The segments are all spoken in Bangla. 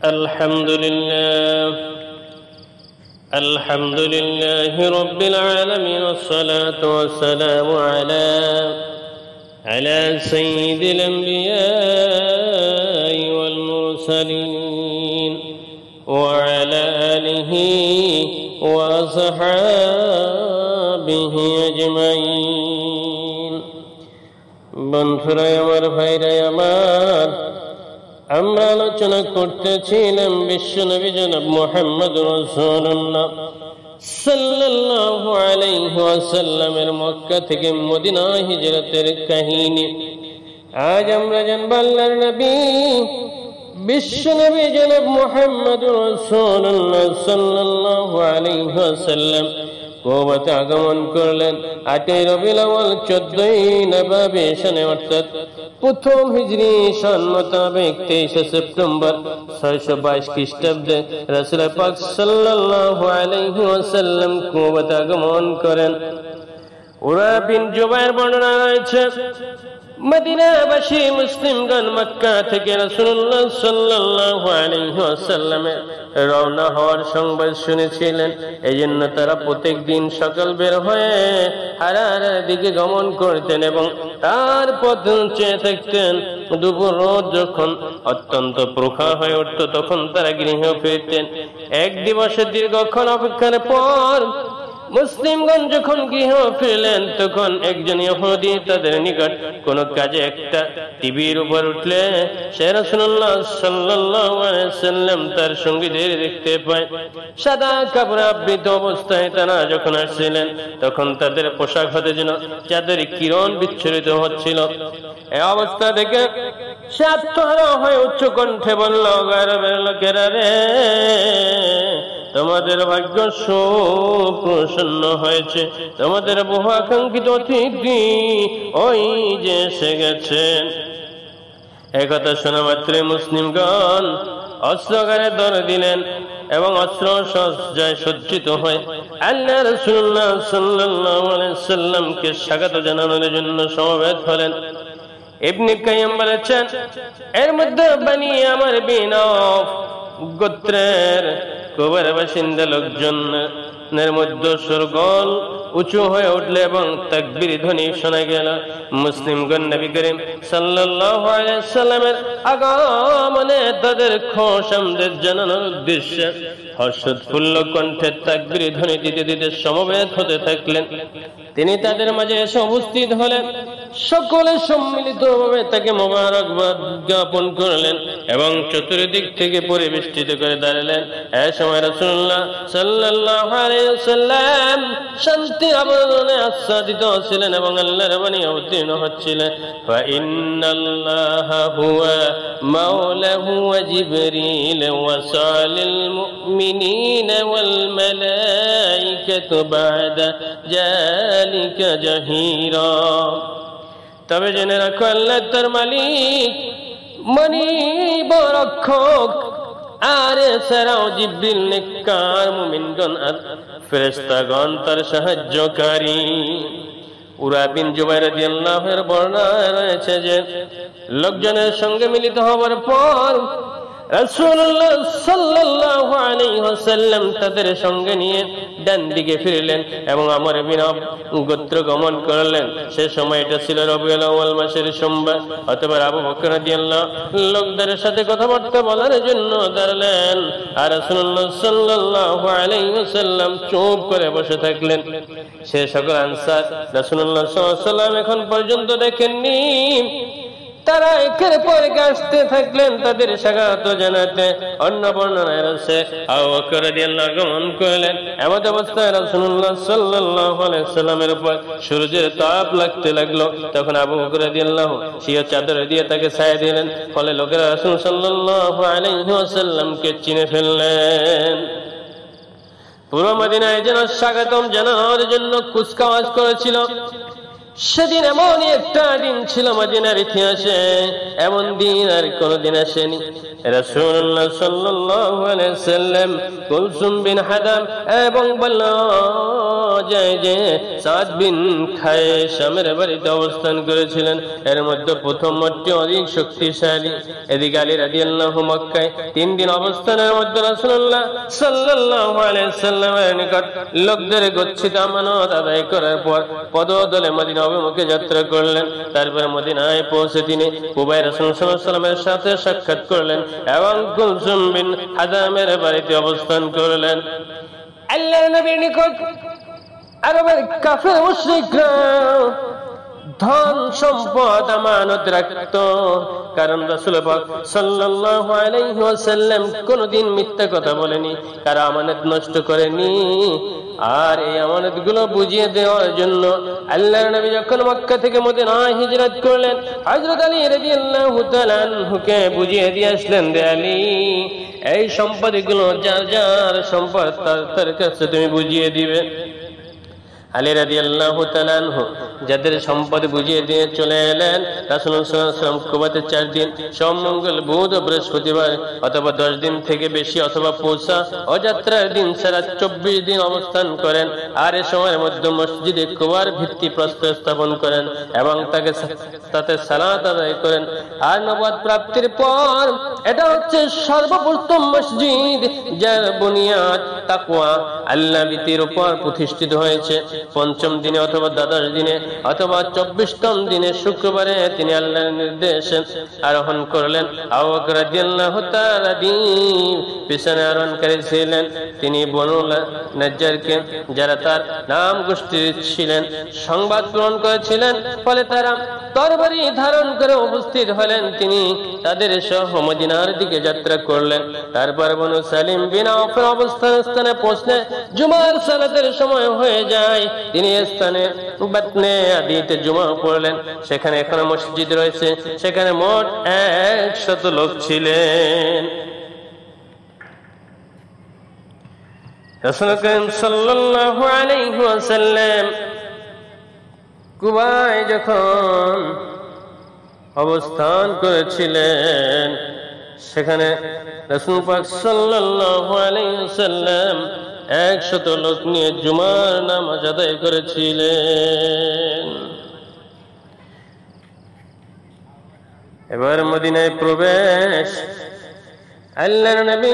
الحمد لله رب العالمين، والصلاة والسلام على سيد الأنبياء والمرسلين وعلى آله وصحابه أجمعين। বন্ধুরা আমার, ভাইরা আমার, আমরা আলোচনা করতেছিলাম বিশ্বনবী জনাব মুহাম্মদ রাসূলুল্লাহ সাল্লাল্লাহু আলাইহি ওয়াসাল্লামের মক্কা থেকে মদিনা হিজরতের কাহিনী। আজ আমরা জানব আল্লাহর নবী বিশ্বনবী জনাব মুহাম্মদ রাসূলুল্লাহ সাল্লাল্লাহু আলাইহি ওয়াসাল্লাম কুবাতে আগমন করলেন ৮ই রবিউল আউয়াল ১৪ই নবাবী সনে, অর্থাৎ প্রথম হিজরি সন মোতাবেক ২৩শে সেপ্টেম্বর ৬২২ খ্রিস্টাব্দে রাসূল পাক সাল্লাল্লাহু আলাইহি ওয়াসাল্লাম কুবাতে আগমন করেন। উরা বিন জুবায়ের বর্ণনা রয়েছে, মদিনাবাসী মুসলিমগণ মক্কা থেকে রাসূলুল্লাহ সাল্লাল্লাহু আলাইহি ওয়াসাল্লামের রওনা হওয়ার সংবাদ শুনেছিলেন। এই জন্য তারা প্রত্যেক দিন সকাল বের হয়ে হারারের দিকে গমন করতেন এবং তার পথ চেয়ে থাকতেন। দুপুর রোদ যখন অত্যন্ত প্রখর হয়ে উঠত তখন তারা গৃহে ফিরতেন। এক দিবসের দীর্ঘক্ষণ অপেক্ষার পর মুসলিমগণ যখন গৃহ ফিরলেন তখন একজন ইহুদি তাদের নিকট কোন কাজে একটা টিভির উপর উঠলে সে রাসূলুল্লাহ সাল্লাল্লাহু আলাইহি ওয়াসাল্লাম তার সঙ্গীদের দেখতে পায়। সাদা কাপড়ে আবৃত অবস্থায় তারা যখন আসছিলেন তখন তাদের পোশাক হতে যেন চাঁদের কিরণ বিচ্ছুরিত হচ্ছিল। এই অবস্থা দেখে সে আত্মহারা হয়ে উচ্চ কণ্ঠে বলল, আরবের লোকেরা রে, তোমাদের ভাগ্য সুপ্রসন্ন হয়েছে, তোমাদের বহু আকাঙ্ক্ষিত অতিথি ওই যে এসে গেছেন। একথা শোনা মাত্রই মুসলিমগণ অস্ত্রগারে দৌড় দিলেন এবং অস্ত্র সজ্জায় সজ্জিত হয়ে আল্লাহ রাসূলুল্লাহ সাল্লাল্লাহু আলাইহি ওয়াসাল্লামকে স্বাগত জানানোর জন্য সমবেত হলেন। ইবনে কাইয়্যিম বলেছেন, এর মধ্যে বনি আমর বিন আওফ গোত্রের কুবার বাসিন্দা লোকজনের মধ্যে সুরগোল উঁচু হয়ে উঠলে এবং তাকবীর ধ্বনি শোনা গেল। মুসলিমগণ নবী করিম সাল্লাল্লাহু আলাইহি ওয়াসাল্লামের আগমনে তাদের খুশ আমদের জানানোর উদ্দেশ্যে হর্ষোৎফুল্ল কণ্ঠে তাকবীর ধ্বনি দিতে দিতে সমবেত হতে থাকলেন। তিনি তাদের মাঝে এসে উপস্থিত হলেন। সকলে সম্মিলিতভাবে তাকে মোবারকবাদ জ্ঞাপন করলেন এবং চতুর্দিক থেকে পরিবেষ্টিত করে দাঁড়ালেন। এই সময় রাসূলুল্লাহ সাল্লাল্লাহু আলাইহি ওয়াসাল্লাম শান্তির আবরণে আচ্ছাদিত ছিলেন এবং আল্লাহর বাণী অবতীর্ণ হচ্ছিলেন। ফা ইন্নাল্লাহা হুয়া মাওলাহু ওয়া জিবরিল ওয়া সালিল মুমিনিনা ওয়াল মালাইকাতু বা'দা যালিকা জাহিরা। তবে জেনে রাখো, আল্লাহ তার মালিক, মনিব, রক্ষক, আর এছাড়াও জিবরিল, নেককার মুমিনগণ আর ফেরেশতাগণ তার সাহায্যকারী। উরা বিন জুবাইর রাদিয়াল্লাহু আনহু বর্ণনা রয়েছে যে লোকজনের সঙ্গে মিলিত হওয়ার পর রাসূলুল্লাহ সাল্লাল্লাহু আলাইহি ওয়াসাল্লাম তাদের সঙ্গে নিয়ে ডান দিকে ফিরলেন এবং আমর বিন আওফ গোত্র গমন করলেন। সে সময় এটা ছিল রবিউল আউয়াল মাসের সোমবার। অতঃপর আবু বকর রাদিয়াল্লাহু লোকদের সাথে কথাবার্তা বলার জন্য দাঁড়ালেন আর রাসূলুল্লাহ সাল্লাল্লাহু আলাইহি ওয়াসাল্লাম চুপ করে বসে থাকলেন। সে সকল আনসার রাসূলুল্লাহ সাল্লাল্লাহু আলাইহি ওয়াসাল্লাম এখন পর্যন্ত দেখেননি। তারা একের পর এক আসতে থাকলেন তাদের স্বাগত জানাতে। অন্য বর্ণনায় রয়েছে আবু বকর রাদিয়াল্লাহু আগমন করলেন। এমত অবস্থায় রাসূলুল্লাহ সাল্লাল্লাহু আলাইহি ওয়াসাল্লামের উপর সূর্যের তাপ লাগতে লাগলো। তখন আবু বকর রাদিয়াল্লাহু সিয়া চাদর দিয়ে তাকে ছায়া দিলেন। ফলে লোকেরা রাসূল সাল্লাল্লাহু আলাইহি ওয়াসাল্লামকে চিনে ফেললেন। পুরো মদিনায় যেন স্বাগতম জানানোর জন্য কুচকাওয়াজ করেছিল। সেদিন এমন একটা দিন ছিল মদিনার ইতিহাসে, এমন দিন আর কোনদিন আসেনি। রাসূলুল্লাহ সাল্লাল্লাহু আলাইহি সাল্লাম কুলসুম বিন হাদাম এবং বলল যে সাদ বিন খায়সামের বাড়িতে অবস্থান করেছিলেন। এর মধ্যে প্রথম মতটি অধিক শক্তিশালী। এদিকে আলী রাদিয়াল্লাহু মক্কায় 3 দিন অবস্থানের মধ্যে রাসূলুল্লাহ সাল্লাল্লাহু আলাইহি সাল্লামের নিকট লোকদের গচ্ছিত আমানত আদায় করার পর পদদলে মদিনা অভিমুখে যাত্রা করলেন। তারপর মদিনায় পৌঁছে তিনি কুবায় রাসূল সাল্লাল্লাহু আলাইহি সাল্লামের সাথে সাক্ষাৎ করলেন এবং কুলসুম বিন হাদামের বাড়িতে অবস্থান করলেন। আল্লাহর নবীর নিকট আরবের কাফের মুশরিকরা ধন সম্পদ আমানত রাখত, কারণ রাসূল পাক সাল্লাল্লাহু আলাইহি ওয়াসাল্লাম কোনদিন মিথ্যা কথা বলেনি, কারো আমানত নষ্ট করেনি। আর এই আমানতগুলো বুঝিয়ে দেওয়ার জন্য আল্লাহর নবী যখন মক্কা থেকে মদিনায় হিজরত করলেন, হযরত আলী রাদিয়াল্লাহু তাআলা আনহুকে বুঝিয়ে দিয়ে আসলেন, রে আলী, এই সম্পদগুলো যার যার সম্পদ তার কাছে তুমি বুঝিয়ে দিবে। আলী রাদিয়াল্লাহু তাআলা আনহু যাদের সম্পদ বুঝিয়ে দিয়ে চলে এলেন। রাসূলুল্লাহ সাল্লাল্লাহু আলাইহি ওয়াসাল্লাম কুবাতে 4 দিন সোম মঙ্গল বুধ ও বৃহস্পতিবার অথবা 10 দিন থেকে বেশি অথবা পৌঁছা ও যাত্রার দিন ছাড়া 24 দিন অবস্থান করেন। আর এই সময়ের মধ্যে মসজিদে কুবার ভিত্তি প্রস্তর স্থাপন করেন এবং তাতে সালাত আদায় করেন। আর নবুয়ত প্রাপ্তির পর এটা হচ্ছে সর্বপ্রথম মসজিদ যার বুনিয়াদ তাকওয়া আল্লাহ ভীতির উপর প্রতিষ্ঠিত হয়েছে। 5ম দিনে অথবা 12 দিনে অথবা 24তম দিনে শুক্রবারে তিনি আল্লাহর নির্দেশে আরোহণ করলেন। আবু বকর রাদিয়াল্লাহু তাআলা পিছনে আরোহণকারী ছিলেন। তিনি বনু নাজ্জারকে, যারা তার নাম গোষ্ঠীর ছিলেন, সংবাদ গ্রহণ করেছিলেন, ফলে তারা তরবারি ধারণ করে উপস্থিত হলেন। তিনি তাদের সহ মদিনার দিকে যাত্রা করলেন। তারপর বনু সালিম বিন আওফের অবস্থানে পৌঁছলে জুমার সালাতের সময় হয়ে যায়। তিনি স্থানে বাতনে আদিতে জুমা পড়লেন। সেখানে এখনো মসজিদ রয়েছে। সেখানে মোট 100 লোক ছিলেন। রাসূল করিম সাল্লাল্লাহু আলাইহি ওয়াসাল্লাম কুবায় যখন অবস্থান করেছিলেন, সেখানে রাসূল পাক সাল্লাল্লাহু আলাইহি ওয়াসাল্লাম 100 লোক নিয়ে জুমার নামাজ আদায় করেছিলেন। এবার মদিনায় প্রবেশ। আল্লাহর নবী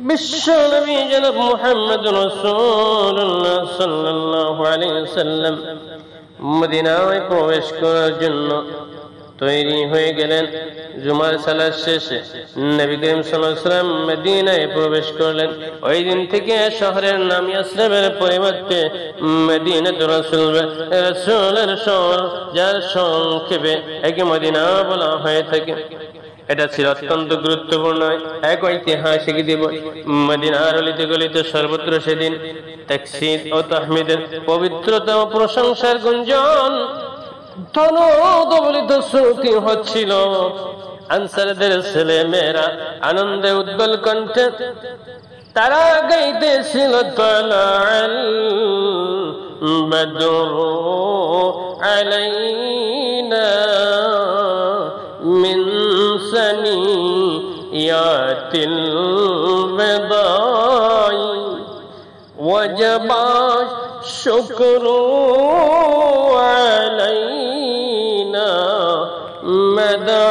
বিশ্ব নবী জনাব মুহাম্মদুর রাসূলুল্লাহ সাল্লাল্লাহু আলাইহি ওয়াসাল্লাম মদিনায় প্রবেশ করার জন্য তৈরি হয়ে গেলেন। জুমার সালাত শেষে নবী করিম সাল্লাল্লাহু আলাইহি ওয়াসাল্লাম মদিনায় প্রবেশ করলেন। ওই দিন থেকে শহরের নাম ইয়াসরিবের পরিবর্তে মদিনাতুর রাসূল, রাসূলের শহর, যার সংক্ষেপে একে মদিনা বলা হয়ে থাকে। এটা ছিল অত্যন্ত গুরুত্বপূর্ণ এক ঐতিহাসিক দিবস। মদিনার অলিতে গলিতে সর্বত্র সেদিন তাকসীর ও তাহমিদের পবিত্রতা ও প্রশংসার গুঞ্জন ধনদবলিত শ্রুতি হচ্ছিল। আনসারদের ছেলে মেয়েরা আনন্দে উদ্বল কণ্ঠে তারা গাইতেছিল, তালাল বদরু আলাইনা মিন সানিয়াতিল বিদাই ওয়াজাবা শুকরু আলাইনা মাদা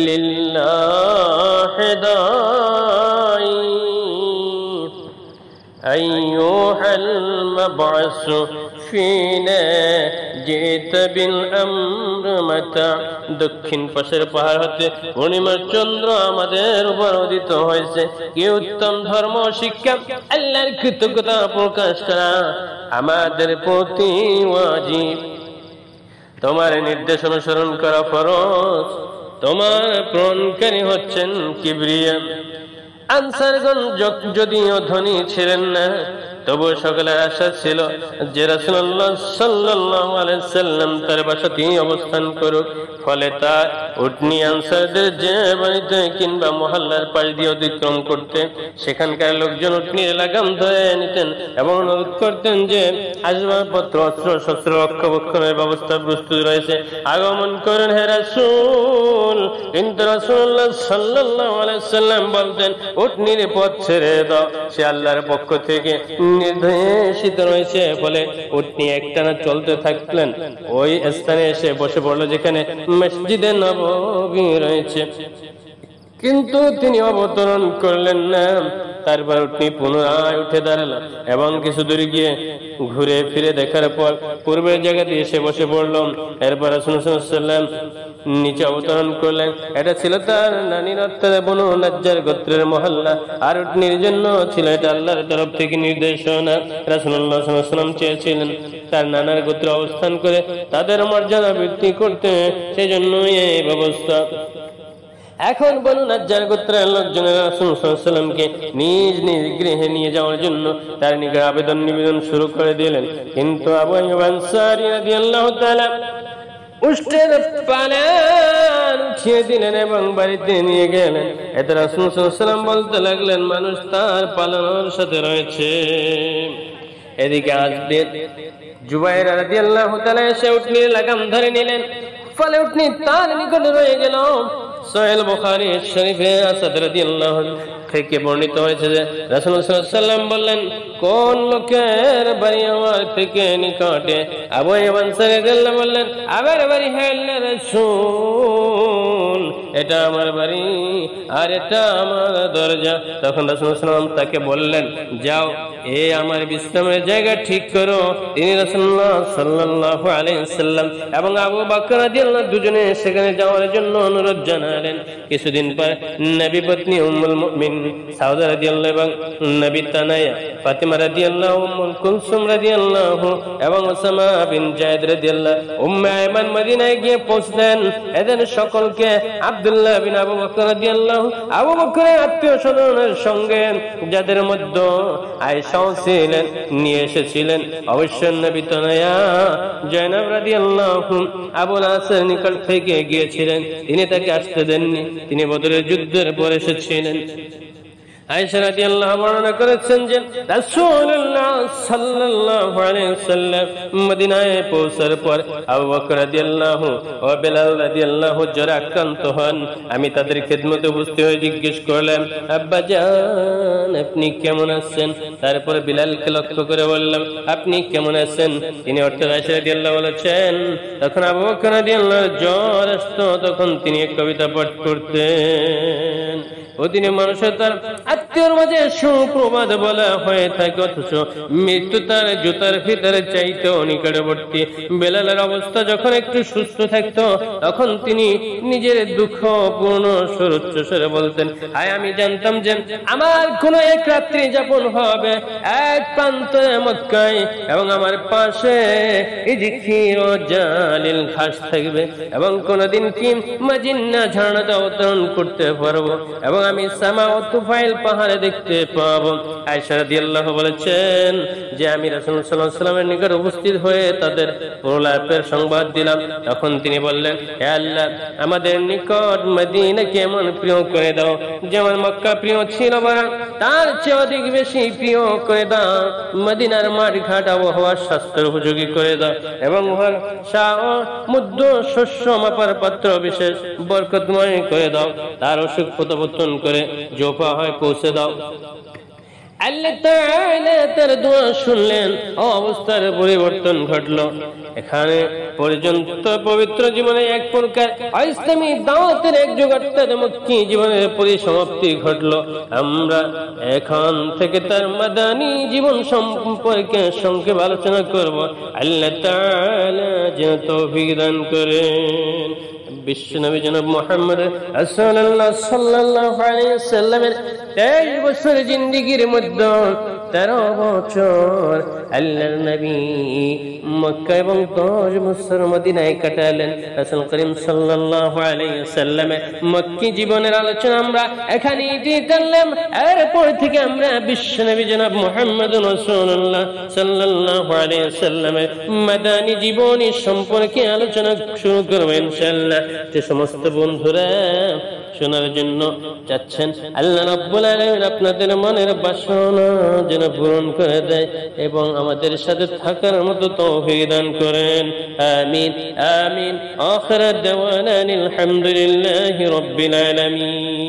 লিল্লাহি দাই আইয়ুহাল মাবআসু ফিনা জিতা বিল আমর মাতা। দক্ষিণ পাশের পাহাড় হতে পূর্ণিমার চন্দ্র আমাদের উপর উদিত হয়েছে। কি উত্তম ধর্ম শিক্ষা! আল্লাহর কৃতজ্ঞতা প্রকাশ করা আমাদের প্রতি ওয়াজিব। তোমার নির্দেশ অনুসরণ করা ফরজ। তোমার প্রণকারী হচ্ছেন কিবরিয়া। আনসারগণ যদিও ধনী ছিলেন না, তবু সকলের আশা ছিল যে রাসূলুল্লাহ সাল্লাল্লাহু আলাইহি সাল্লাম তার বাসাতেই অবস্থান করুক। ফলে তার উটনি আনসারদের যে বাড়িতে কিংবা মহল্লার পাশ দিয়ে অতিক্রম করতে সেখানকার লোকজন উটনির লাগাম ধরে নিতেন এবং অনুরোধ করতেন যে আসবাবপত্র, অস্ত্র শস্ত্র, রক্ষাবক্ষণের ব্যবস্থা প্রস্তুত রয়েছে, আগমন করেন হে রাসূল। কিন্তু রাসূলুল্লাহ সাল্লাল্লাহু আলাইহি সাল্লাম বলতেন, উটনির পথ ছেড়ে দাও, সে আল্লাহর পক্ষ থেকে নির্দেশিত রয়েছে। ফলে উটনি একটানা চলতে থাকলেন, ওই স্থানে এসে বসে পড়লো যেখানে মসজিদে নববী রয়েছে। কিন্তু তিনি অবতরণ করলেন না। তারপর উটনি পুনরায় উঠে দাঁড়ালো এবং কিছু দূর গিয়ে ঘুরে ফিরে দেখার পর পূর্বের জায়গাতে এসে বসে পড়ল। এরপর রাসূল সাল্লাল্লাহু আলাইহি ওয়াসাল্লাম নিচে অবতরণ করলেন। এটা ছিল তার নানির অর্থাৎ বনু নাজ্জার গোত্রের মহল্লা, আর উটনির জন্য ছিল এটা আল্লাহর তরফ থেকে নির্দেশনা। রাসূলুল্লাহ সাল্লাল্লাহু আলাইহি ওয়াসাল্লাম চেয়েছিলেন তার নানার গোত্রে অবস্থান করে তাদের মর্যাদা বৃদ্ধি করতে, সেজন্যই এই ব্যবস্থা। এখন বনু নাজ্জার গোত্রের লোকজনেরা রাসূল সাল্লাল্লাহু আলাইহি ওয়াসাল্লামকে নিজ নিজ গৃহে নিয়ে যাওয়ার জন্য তার নিকট আবেদন নিবেদন শুরু করে দিলেন। কিন্তু আবু আইয়ুব আনসারী রাদিয়াল্লাহু তাআলা উষ্টের পালান উঠিয়ে দিলেন এবং বাড়িতে নিয়ে গেলেন। এতে রাসূল সাল্লাল্লাহু আলাইহি ওয়াসাল্লাম বলতে লাগলেন, মানুষ তার পালানোর সাথে রয়েছে। এদিকে আসবেদ জুবাইর রাদিয়াল্লাহু তাআলা এসে উটনির লাগাম ধরে নিলেন, ফলে উটনি তার নিকটে রয়ে গেল। সহিহ বুখারী শরীফে আসাদ রাদিয়াল্লাহু থেকে বর্ণিত হয়েছে যে রাসূলুল্লাহ সাল্লাল্লাহু আলাইহি ওয়াসাল্লাম বললেন, কোন লোকের বাড়ি আমার থেকে নিকটে? আবু আইয়ুব আনসারী রাদিয়াল্লাহু বললেন, আমার বাড়ি হে আল্লাহর রাসূল, এটা আমার বাড়ি আর এটা আমার দরজা। তখন রাসূলুল্লাহ সাল্লাল্লাহু আলাইহি ওয়াসাল্লাম তাকে বললেন, যাও আমার বিশ্রামের জায়গা ঠিক করো। তিনি রাসূলুল্লাহ সাল্লাল্লাহু আলাইহি ওয়াসাল্লাম এবং আবু বকর রাদিয়াল্লাহু দুজনে সেখানে যাওয়ার জন্য অনুরোধ জানালেন। কিছুদিন পর নবী পত্নী উম্মুল মুমিন সাউদা রাদিয়াল্লাহু এবং নবী তানায়া ফাতিমা রাদিয়াল্লাহু, উম্মুল কুলসুম রাদিয়াল্লাহু এবং উসামা বিন যায়েদ রাদিয়াল্লাহু উম্মে আয়মান মদিনায় গিয়ে পৌঁছলেন। এদের সকলকে আব্দুল্লাহ বিন আবু বকর রাদিয়াল্লাহু, আবু বকরের আত্মীয় স্বজনের সঙ্গে যাদের মধ্যে আয়েশা ছিলেন নিয়ে এসেছিলেন। অবশ্য নবী তানায়া জয়নব রাদিয়াল্লাহু আবুল আসের নিকট থেকে গিয়েছিলেন, তিনি তাকে আসতে দেননি, তিনি বদরের যুদ্ধের পর এসেছিলেন। আয়েশা রাদিয়াল্লাহু বর্ণনা করেছেন যে রাসূলুল্লাহ সাল্লাল্লাহু আলাইহি ওয়াসাল্লাম মদিনায় পৌঁছার পর আবু বকর রাদিয়াল্লাহু ও বিলাল রাদিয়াল্লাহু জ্বরে আক্রান্ত হন। আমি তাদের খেদমতে উপস্থিত হয়ে জিজ্ঞেস করলাম, আব্বা জান আপনি কেমন আছেন? তারপর বিলালকে লক্ষ্য করে বললাম, আপনি কেমন আছেন? তিনি অর্থাৎ আয়েশা রাদিয়াল্লাহু বলেছেন, তখন আবু বকর রাদিয়াল্লাহু জ্বর আসতো, তখন তিনি এক কবিতা পাঠ করতেন। ওদিনে মানুষের তার আত্মীয়র মাঝে সুপ্রভাত বলা হয়ে থাকে, অথচ মৃত্যু তার জুতার ভিতরে চাইতেও নিকটবর্তী। বেলালের অবস্থা যখন একটু সুস্থ থাকতো তখন তিনি নিজের দুঃখ পূর্ণ সুরুচ্চ স্বরে বলতেন, হায় আমি জানতাম যে আমার কোন এক রাত্রি যাপন হবে এক প্রান্তে মক্কায় এবং আমার পাশে ইজখির ও জালিল ঘাস থাকবে এবং কোনদিন কি মাজিন্না ঝর্ণাতে অবতরণ করতে পারবো এবং আমি সামা ও তুফাইল পাহাড়ে দেখতে পাবো। আয়েশা রাদিয়াল্লাহু বলেছেন যে আমি রাসূলুল্লাহ সাল্লাল্লাহু আলাইহি ওয়াসাল্লামের নিকট উপস্থিত হয়ে তাদের প্রলাপের সংবাদ দিলাম। তখন তিনি বললেন, হে আল্লাহ, আমাদের নিকট মদিনা কেমন প্রিয় করে দাও, যেমন মক্কা প্রিয় ছিল বরং তার চেয়ে অধিক বেশি প্রিয় করে দাও। মদিনার মাঠ ঘাট আবহাওয়া স্বাস্থ্যের উপযোগী করে দাও এবং উহার মুদ্দ শস্য মাপার পাত্র বিশেষ বরকতময় করে দাও। তার অসুখ প্রত্যাবর্তন করে জোফা হয় পৌঁছে দাও। আল্লাহ তাআলা তার দোয়া শুনলেন, অবস্থার পরিবর্তন ঘটলো। এখানে পর্যন্ত পবিত্র জীবনে এক প্রকার ইসলামী দাওয়াতের এক যুগ অর্থাৎ মক্কি জীবনের পরিসমাপ্তি ঘটলো। আমরা এখন থেকে তার মাদানী জীবন সম্পর্কে সংক্ষেপে আলোচনা করব। আল্লাহ তাআলা যেন তৌফিক দান করেন। বিশ্বনবী জনাব মুহাম্মদ রাসূলুল্লাহ সাল্লাল্লাহু আলাইহি ওয়াসাল্লামের 23 বছরের জিন্দেগীর মধ্যে 13 বছর আল্লাহর নবী মক্কা এবং 10 বছর মদিনায় কাটালেন। রাসূল করিম সাল্লাল্লাহু আলাইহি ওয়াসাল্লামের মক্কি জীবনের আলোচনা আমরা এখানেই করলাম। এরপর থেকে আমরা বিশ্বনবী জনাব মুহাম্মদুর রাসূলুল্লাহ সাল্লাল্লাহু আলাইহি ওয়াসাল্লামের মাদানী জীবনী সম্পর্কে আলোচনা শুরু করব ইনশাআল্লাহ। যে সমস্ত বন্ধুরা শোনার জন্য চাচ্ছেন, আল্লাহ রাব্বুল আলামিন আপনাদের মনের বাসনা যেন পূরণ করে দেয় এবং আমাদের সাথে থাকার মতো তৌফিক দান করেন। আমিন আমিন। আখির দাওয়ানা আলহামদুলিল্লাহি রাব্বিল আলামিন।